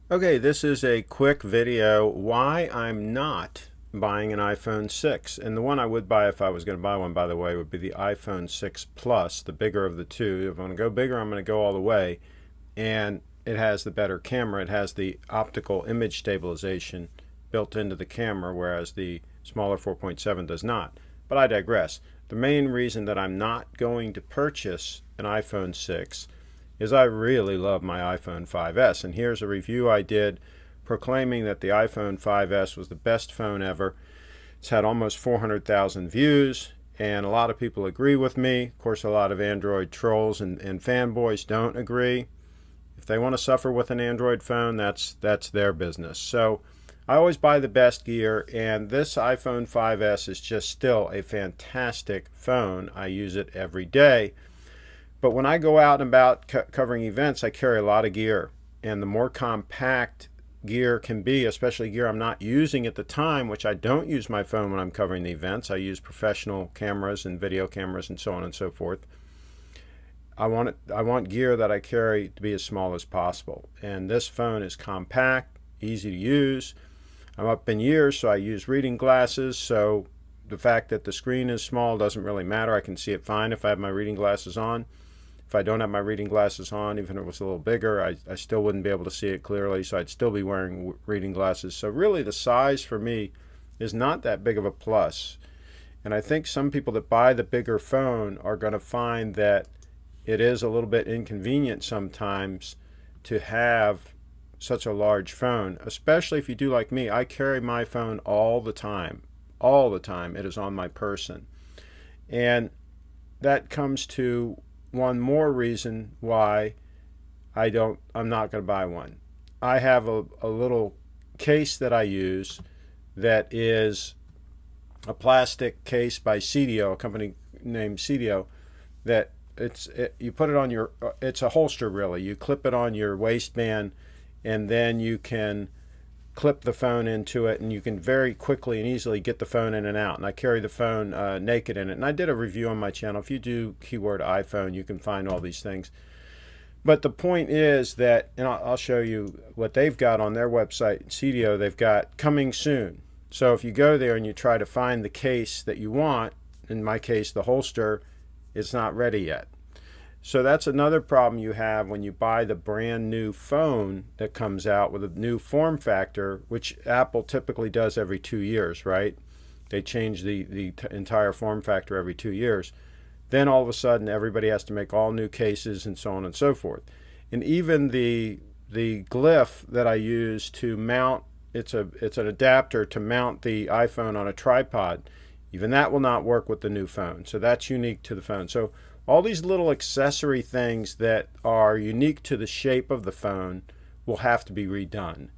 Okay, this is a quick video why I'm not buying an iPhone 6. And the one I would buy if I was going to buy one, by the way, would be the iPhone 6 Plus, the bigger of the two. If I want to go bigger, I'm going to go all the way. And it has the better camera. It has the optical image stabilization built into the camera, whereas the smaller 4.7 does not. But I digress. The main reason that I'm not going to purchase an iPhone 6 is I really love my iPhone 5S, and here's a review I did proclaiming that the iPhone 5S was the best phone ever. It's had almost 400,000 views, and a lot of people agree with me. Of course, a lot of Android trolls and fanboys don't agree. If they want to suffer with an Android phone, that's their business. So I always buy the best gear, and this iPhone 5S is just still a fantastic phone. I use it every day. But when I go out and about covering events, I carry a lot of gear. And the more compact gear can be, especially gear I'm not using at the time, which I don't use my phone when I'm covering the events. I use professional cameras and video cameras and so on and so forth. I want gear that I carry to be as small as possible. And this phone is compact, easy to use. I'm up in years, so I use reading glasses. So the fact that the screen is small doesn't really matter. I can see it fine if I have my reading glasses on. If I don't have my reading glasses on, even if it was a little bigger, I still wouldn't be able to see it clearly, so I'd still be wearing reading glasses. So really the size for me is not that big of a plus. And I think some people that buy the bigger phone are going to find that it is a little bit inconvenient sometimes to have such a large phone, especially if you do like me. I carry my phone all the time. All the time it is on my person. And that comes to one more reason why I'm not going to buy one. I have a little case that I use that is a plastic case by CDO, a company named CDO, that you put it on your, it's a holster really. You clip it on your waistband, and then you can clip the phone into it, and you can very quickly and easily get the phone in and out. And I carry the phone naked in it. And I did a review on my channel. If you do keyword iPhone, you can find all these things. But the point is that, and I'll show you what they've got on their website, CDO, they've got coming soon. So if you go there and you try to find the case that you want, in my case, the holster, it's not ready yet. So that's another problem you have when you buy the brand new phone that comes out with a new form factor, which Apple typically does every 2 years, right? They change the entire form factor every 2 years. Then all of a sudden everybody has to make all new cases and so on and so forth. And even the glyph that I use to mount, it's an adapter to mount the iPhone on a tripod. Even that will not work with the new phone. So that's unique to the phone. So all these little accessory things that are unique to the shape of the phone will have to be redone.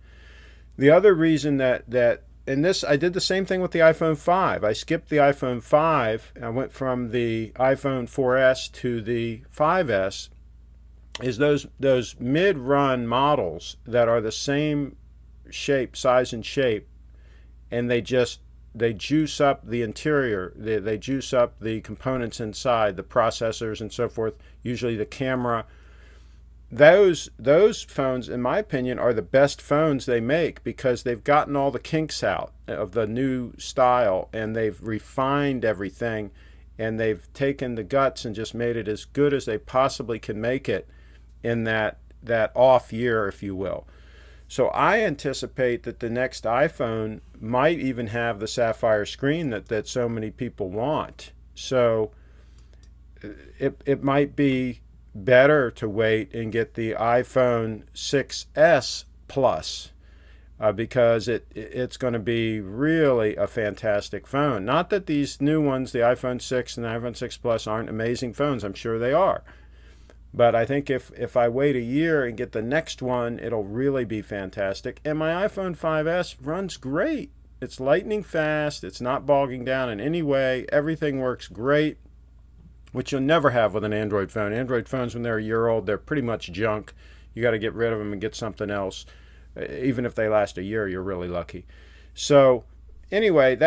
The other reason and this, I did the same thing with the iPhone 5. I skipped the iPhone 5. I went from the iPhone 4S to the 5S, is those mid-run models that are the same shape, size and shape, and they juice up the interior, they juice up the components inside, the processors and so forth, usually the camera. Those phones, in my opinion, are the best phones they make because they've gotten all the kinks out of the new style, and they've refined everything, and they've taken the guts and just made it as good as they possibly can make it in that off year, if you will. So I anticipate that the next iPhone might even have the sapphire screen that so many people want. So it might be better to wait and get the iPhone 6S Plus because it's going to be really a fantastic phone. Not that these new ones, the iPhone 6 and the iPhone 6 Plus, aren't amazing phones. I'm sure they are. But I think if I wait a year and get the next one, it'll really be fantastic. And my iPhone 5S runs great. It's lightning fast. It's not bogging down in any way. Everything works great, which you'll never have with an Android phone. Android phones, when they're a year old, they're pretty much junk. You got to get rid of them and get something else. Even if they last a year, you're really lucky. So anyway,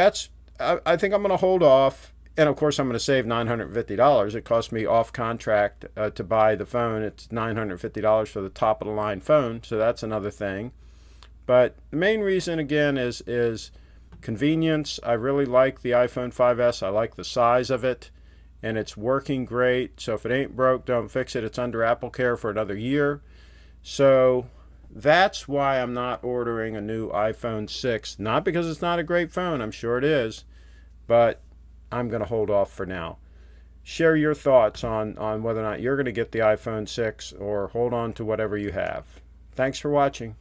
I think I'm going to hold off. And of course, I'm going to save $950. It cost me off contract to buy the phone. It's $950 for the top of the line phone. So that's another thing. But the main reason, again, is convenience. I really like the iPhone 5S. I like the size of it, and it's working great. So if it ain't broke, don't fix it. It's under Apple Care for another year. So that's why I'm not ordering a new iPhone 6. Not because it's not a great phone. I'm sure it is. But I'm going to hold off for now. Share your thoughts on whether or not you're going to get the iPhone 6 or hold on to whatever you have. Thanks for watching.